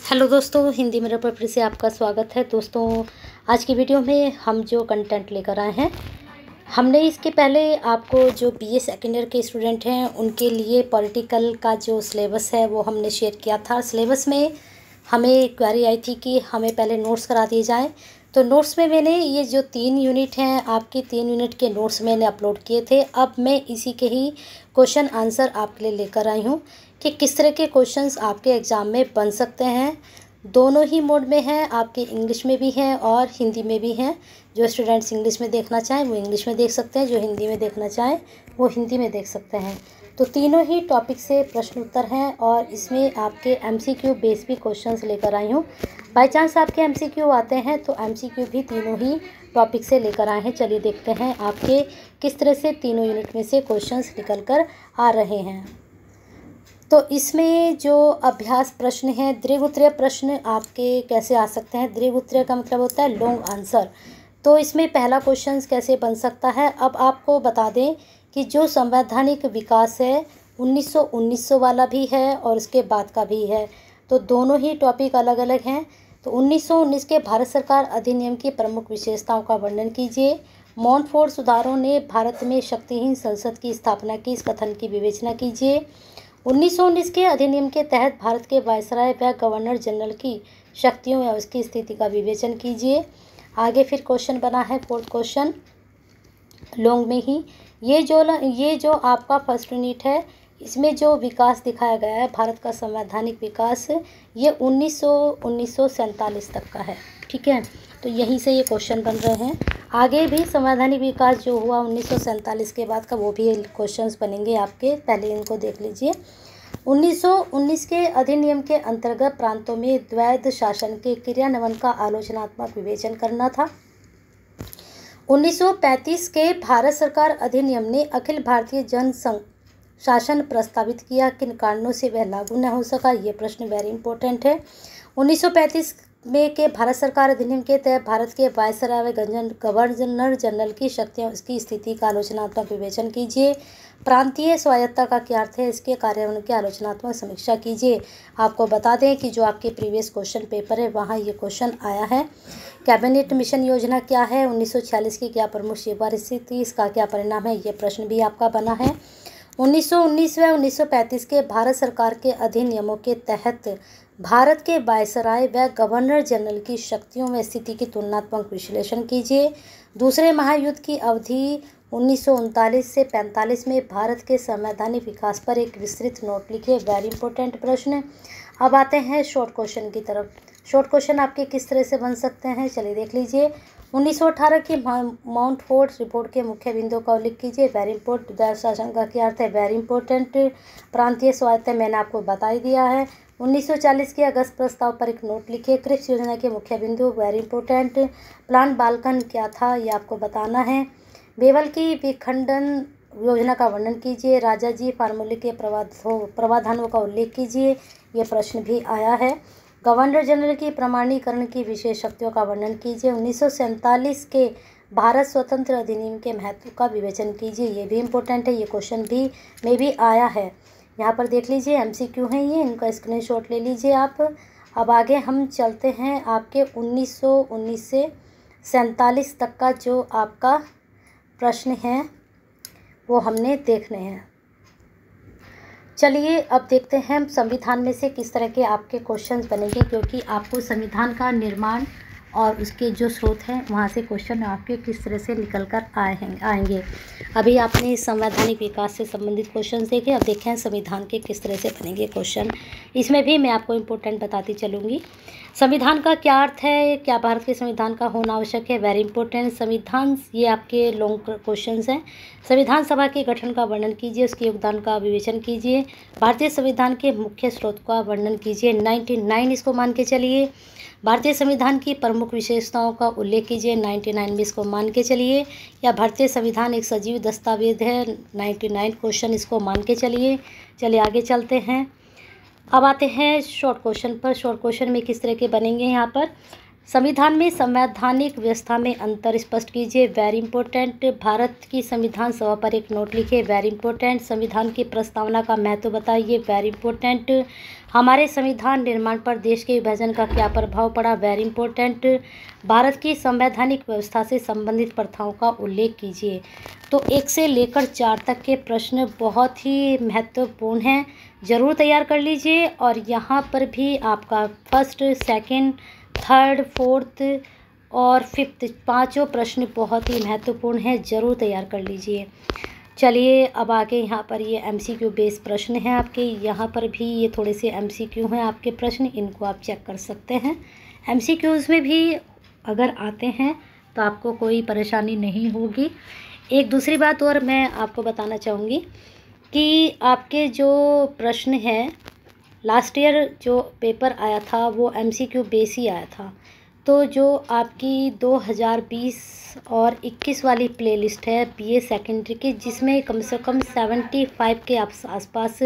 Hello दोस्तों, हिंदी मेरा पर फिर से आपका स्वागत है। दोस्तों, आज की वीडियो में हम जो कंटेंट लेकर आए हैं, हमने इसके पहले आपको जो बीए सेकेंड ईयर के स्टूडेंट हैं उनके लिए पॉलिटिकल का जो सिलेबस है वो हमने शेयर किया था। सिलेबस में हमें क्वेरी आई थी कि हमें पहले नोट्स करा दिए जाएं, तो नोट्स में मैंने ये जो 3 यूनिट हैं आपके 3 यूनिट के नोट्स मैंने अपलोड किए थे। अब मैं इसी के ही क्वेश्चन आंसर आपके लिए लेकर आई हूँ कि किस तरह के क्वेश्चंस आपके एग्ज़ाम में बन सकते हैं। दोनों ही मोड में हैं, आपके इंग्लिश में भी हैं और हिंदी में भी हैं। जो स्टूडेंट्स इंग्लिश में देखना चाहें वो इंग्लिश में देख सकते हैं, जो हिंदी में देखना चाहें वो हिंदी में देख सकते हैं। तो तीनों ही टॉपिक से प्रश्न उत्तर हैं और इसमें आपके एमसीक्यू बेस भी क्वेश्चंस लेकर आई हूँ। बाय चांस आपके एमसीक्यू आते हैं तो एमसीक्यू भी तीनों ही टॉपिक से लेकर आए हैं। चलिए देखते हैं आपके किस तरह से तीनों यूनिट में से क्वेश्चंस निकल कर आ रहे हैं। तो इसमें जो अभ्यास प्रश्न है, दीर्घ उत्तरीय प्रश्न आपके कैसे आ सकते हैं। दीर्घ उत्तरीय का मतलब होता है लॉन्ग आंसर। तो इसमें पहला क्वेश्चन कैसे बन सकता है। अब आपको बता दें कि जो संवैधानिक विकास है 1919 वाला भी है और उसके बाद का भी है, तो दोनों ही टॉपिक अलग अलग हैं। तो 1919 के भारत सरकार अधिनियम की प्रमुख विशेषताओं का वर्णन कीजिए। मॉन्टफोर्ट सुधारों ने भारत में शक्तिहीन संसद की स्थापना की, इस कथन की विवेचना कीजिए। 1919 के अधिनियम के तहत भारत के वायसराय व गवर्नर जनरल की शक्तियों या उसकी स्थिति का विवेचन कीजिए। आगे फिर क्वेश्चन बना है फोर्थ क्वेश्चन लॉन्ग में ही। ये जो आपका फर्स्ट यूनिट है, इसमें जो विकास दिखाया गया है भारत का संवैधानिक विकास, ये 1947 तक का है। ठीक है, तो यहीं से ये क्वेश्चन बन रहे हैं। आगे भी संवैधानिक विकास जो हुआ 1947 के बाद का वो भी क्वेश्चंस बनेंगे आपके, पहले इनको देख लीजिए। 1919 के अधिनियम के अंतर्गत प्रांतों में द्वैध शासन के क्रियान्वयन का आलोचनात्मक विवेचन करना था। 1935 के भारत सरकार अधिनियम ने अखिल भारतीय जन संघ शासन प्रस्तावित किया, किन कारणों से वह लागू न हो सका, ये प्रश्न वेरी इंपॉर्टेंट है। 1935 में के भारत सरकार अधिनियम के तहत भारत के वायसराय व गवर्नर जनरल की शक्तियाँ उसकी स्थिति का आलोचनात्मक विवेचन कीजिए। प्रांतीय स्वायत्तता का क्या अर्थ है, इसके कार्यान्वयन की आलोचनात्मक समीक्षा कीजिए। आपको बता दें कि जो आपके प्रीवियस क्वेश्चन पेपर है वहाँ ये क्वेश्चन आया है। कैबिनेट मिशन योजना क्या है, 1946 की क्या प्रमुख सिफारिश थी, इसका क्या परिणाम है, ये प्रश्न भी आपका बना है। 1919 व 1935 के भारत सरकार के अधिनियमों के तहत भारत के वायसराय व गवर्नर जनरल की शक्तियों व स्थिति की तुलनात्मक विश्लेषण कीजिए। दूसरे महायुद्ध की अवधि 1939 से 45 में भारत के संवैधानिक विकास पर एक विस्तृत नोट लिखिए। वेरी इंपॉर्टेंट प्रश्न। अब आते हैं शॉर्ट क्वेश्चन की तरफ। शॉर्ट क्वेश्चन आपके किस तरह से बन सकते हैं, चलिए देख लीजिए। 1918 की माउंटफोर्ट रिपोर्ट के मुख्य बिंदुओं का उल्लेख कीजिए। Very important. द्वैध शासन का क्या अर्थ है, वेरी इंपॉर्टेंट। प्रांतीय स्वायत्तता मैंने आपको बता ही दिया है। 1940 के अगस्त प्रस्ताव पर एक नोट लिखिए। क्रिप्स योजना के मुख्य बिंदु, वेरी इंपॉर्टेंट। प्लान बाल्कन क्या था, ये आपको बताना है। बेवल की विखंडन योजना का वर्णन कीजिए। राजा जी फार्मूले के प्रावधानों का उल्लेख कीजिए, ये प्रश्न भी आया है। गवर्नर जनरल की प्रमाणीकरण की विशेष शक्तियों का वर्णन कीजिए। 1947 के भारत स्वतंत्र अधिनियम के महत्व का विवेचन कीजिए, ये भी इम्पोर्टेंट है, ये क्वेश्चन भी में भी आया है। यहाँ पर देख लीजिए एमसीक्यू हैं ये, इनका स्क्रीनशॉट ले लीजिए आप। अब आगे हम चलते हैं आपके 1919 से 47 तक का जो आपका प्रश्न है वो हमने देखने हैं। चलिए अब देखते हैं संविधान में से किस तरह के आपके क्वेश्चंस बनेंगे, क्योंकि आपको संविधान का निर्माण और उसके जो स्रोत हैं वहाँ से क्वेश्चन आपके किस तरह से निकल कर आएंगे। अभी आपने संवैधानिक विकास से संबंधित क्वेश्चन देखे, अब देखें संविधान के किस तरह से बनेंगे क्वेश्चन। इसमें भी मैं आपको इम्पोर्टेंट बताती चलूँगी। संविधान का क्या अर्थ है, क्या भारत के संविधान का होना आवश्यक है, वेरी इंपॉर्टेंट। संविधान, ये आपके लॉन्ग क्वेश्चंस हैं। संविधान सभा के गठन का वर्णन कीजिए, उसके योगदान का विवेचन कीजिए। भारतीय संविधान के मुख्य स्रोत का वर्णन कीजिए। 99 इसको मान के चलिए। भारतीय संविधान की प्रमुख विशेषताओं का उल्लेख कीजिए, 99 में इसको मान के चलिए। या भारतीय संविधान एक सजीव दस्तावेज है, 99 क्वेश्चन इसको मान के चलिए। चलिए आगे चलते हैं। अब आते हैं शॉर्ट क्वेश्चन पर। शॉर्ट क्वेश्चन में किस तरह के बनेंगे यहाँ पर। संविधान में संवैधानिक व्यवस्था में अंतर स्पष्ट कीजिए, वेरी इंपॉर्टेंट। भारत की संविधान सभा पर एक नोट लिखिए, वेरी इंपॉर्टेंट। संविधान की प्रस्तावना का महत्व बताइए, वेरी इंपॉर्टेंट। हमारे संविधान निर्माण पर देश के विभाजन का क्या प्रभाव पड़ा, वेरी इंपॉर्टेंट। भारत की संवैधानिक व्यवस्था से संबंधित प्रथाओं का उल्लेख कीजिए। तो 1 से लेकर 4 तक के प्रश्न बहुत ही महत्वपूर्ण हैं, ज़रूर तैयार कर लीजिए। और यहाँ पर भी आपका फर्स्ट, सेकंड, थर्ड, फोर्थ और फिफ्थ 5 प्रश्न बहुत ही महत्वपूर्ण हैं, ज़रूर तैयार कर लीजिए। चलिए अब आगे यहाँ पर ये MCQ बेस प्रश्न हैं आपके, यहाँ पर भी ये थोड़े से MCQ हैं आपके प्रश्न, इनको आप चेक कर सकते हैं। MCQs में भी अगर आते हैं तो आपको कोई परेशानी नहीं होगी। एक दूसरी बात और मैं आपको बताना चाहूँगी कि आपके जो प्रश्न हैं, लास्ट ईयर जो पेपर आया था वो MCQ बेस ही आया था। तो जो आपकी 2020 और 21 वाली प्लेलिस्ट है BA सेकेंडरी की, जिसमें कम से कम 75 के आसपास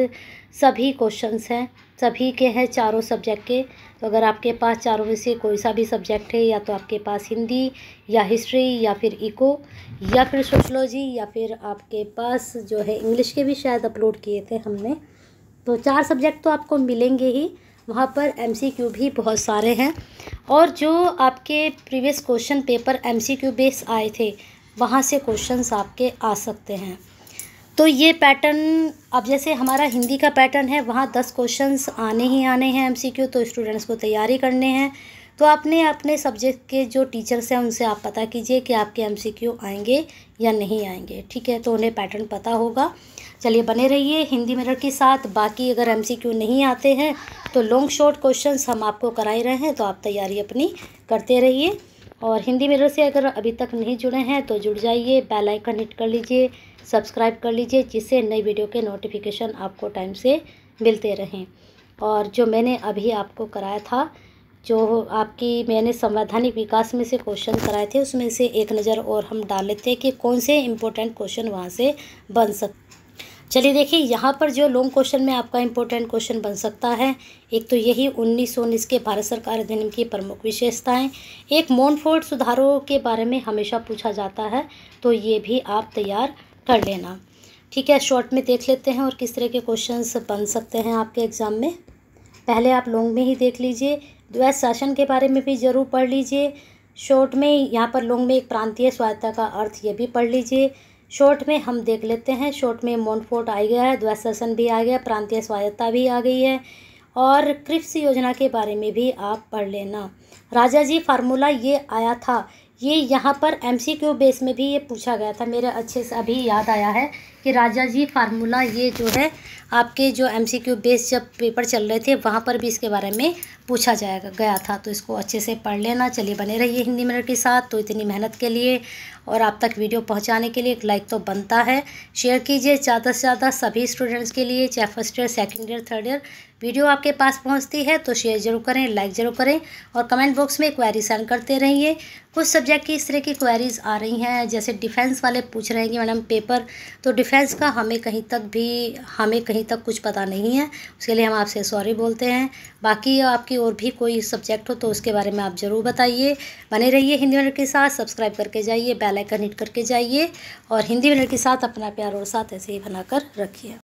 सभी क्वेश्चंस हैं, सभी के हैं, चारों सब्जेक्ट के। तो अगर आपके पास चारों में से कोई सा भी सब्जेक्ट है, या तो आपके पास हिंदी या हिस्ट्री या फिर इको या फिर सोशलॉजी या फिर आपके पास जो है इंग्लिश के भी शायद अपलोड किए थे हमने, तो 4 सब्जेक्ट तो आपको मिलेंगे ही। वहाँ पर MCQ भी बहुत सारे हैं, और जो आपके previous question paper MCQ base आए थे वहाँ से क्वेश्चंस आपके आ सकते हैं। तो ये पैटर्न, अब जैसे हमारा हिंदी का पैटर्न है, वहाँ 10 क्वेश्चंस आने ही आने हैं MCQ, तो स्टूडेंट्स को तैयारी करने हैं। तो आपने अपने सब्जेक्ट के जो टीचर्स हैं उनसे आप पता कीजिए कि आपके MCQ आएंगे या नहीं आएंगे, ठीक है, तो उन्हें पैटर्न पता होगा। चलिए बने रहिए हिंदी मिरर के साथ। बाकी अगर MCQ नहीं आते हैं तो लॉन्ग शॉर्ट क्वेश्चंस हम आपको कराए रहे हैं, तो आप तैयारी अपनी करते रहिए। और हिंदी मिरर से अगर अभी तक नहीं जुड़े हैं तो जुड़ जाइए, बेल आइकन हिट कर लीजिए, सब्सक्राइब कर लीजिए, जिससे नई वीडियो के नोटिफिकेशन आपको टाइम से मिलते रहें। और जो मैंने अभी आपको कराया था, जो आपकी मैंने संवैधानिक विकास में से क्वेश्चन कराए थे, उसमें से एक नज़र और हम डाल लेते हैं कि कौन से इम्पोर्टेंट क्वेश्चन वहाँ से बन सकते। चलिए देखिए, यहाँ पर जो लॉन्ग क्वेश्चन में आपका इम्पोर्टेंट क्वेश्चन बन सकता है, एक तो यही 1919 के भारत सरकार अधिनियम की प्रमुख विशेषताएं। एक मोनफोर्ड सुधारों के बारे में हमेशा पूछा जाता है, तो ये भी आप तैयार कर लेना, ठीक है। शॉर्ट में देख लेते हैं और किस तरह के क्वेश्चंस बन सकते हैं आपके एग्ज़ाम में। पहले आप लॉन्ग में ही देख लीजिए, द्वैध शासन के बारे में भी ज़रूर पढ़ लीजिए। शॉर्ट में यहाँ पर लॉन्ग में एक प्रांतीय स्वायत्तता का अर्थ, ये भी पढ़ लीजिए। शॉर्ट में हम देख लेते हैं, शॉर्ट में मोनफोर्ड आ गया है, द्वैध शासन भी आ गया, प्रांतीय स्वायत्तता भी आ गई है, और क्रिप्स योजना के बारे में भी आप पढ़ लेना। राजाजी फार्मूला ये आया था, ये यहाँ पर MCQ बेस में भी ये पूछा गया था, मेरे अच्छे से अभी याद आया है कि राजाजी फार्मूला ये जो है आपके जो MCQ बेस जब पेपर चल रहे थे वहाँ पर भी इसके बारे में पूछा गया था, तो इसको अच्छे से पढ़ लेना। चलिए बने रहिए हिंदी मिनट के साथ। तो इतनी मेहनत के लिए और आप तक वीडियो पहुंचाने के लिए एक लाइक तो बनता है, शेयर कीजिए ज़्यादा से ज़्यादा सभी स्टूडेंट्स के लिए, चाहे first year, second year, third year. Video आपके पास पहुंचती है तो शेयर जरूर करें, लाइक ज़रूर करें, और कमेंट बॉक्स में क्वेरी सेंड करते रहिए। कुछ सब्जेक्ट की इस तरह की क्वेरीज आ रही हैं, जैसे डिफेंस वाले पूछ रहे हैं कि मैडम पेपर, तो डिफेंस का हमें कहीं तक कुछ पता नहीं है, उसके लिए हम आपसे सॉरी बोलते हैं। बाकी आपकी और भी कोई सब्जेक्ट हो तो उसके बारे में आप ज़रूर बताइए। बने रहिए हिंदी मिनट के साथ, सब्सक्राइब करके जाइए, बेल आइकन हिट करके जाइए, और हिंदी मिनट के साथ अपना प्यार और साथ ऐसे ही बनाकर रखिए।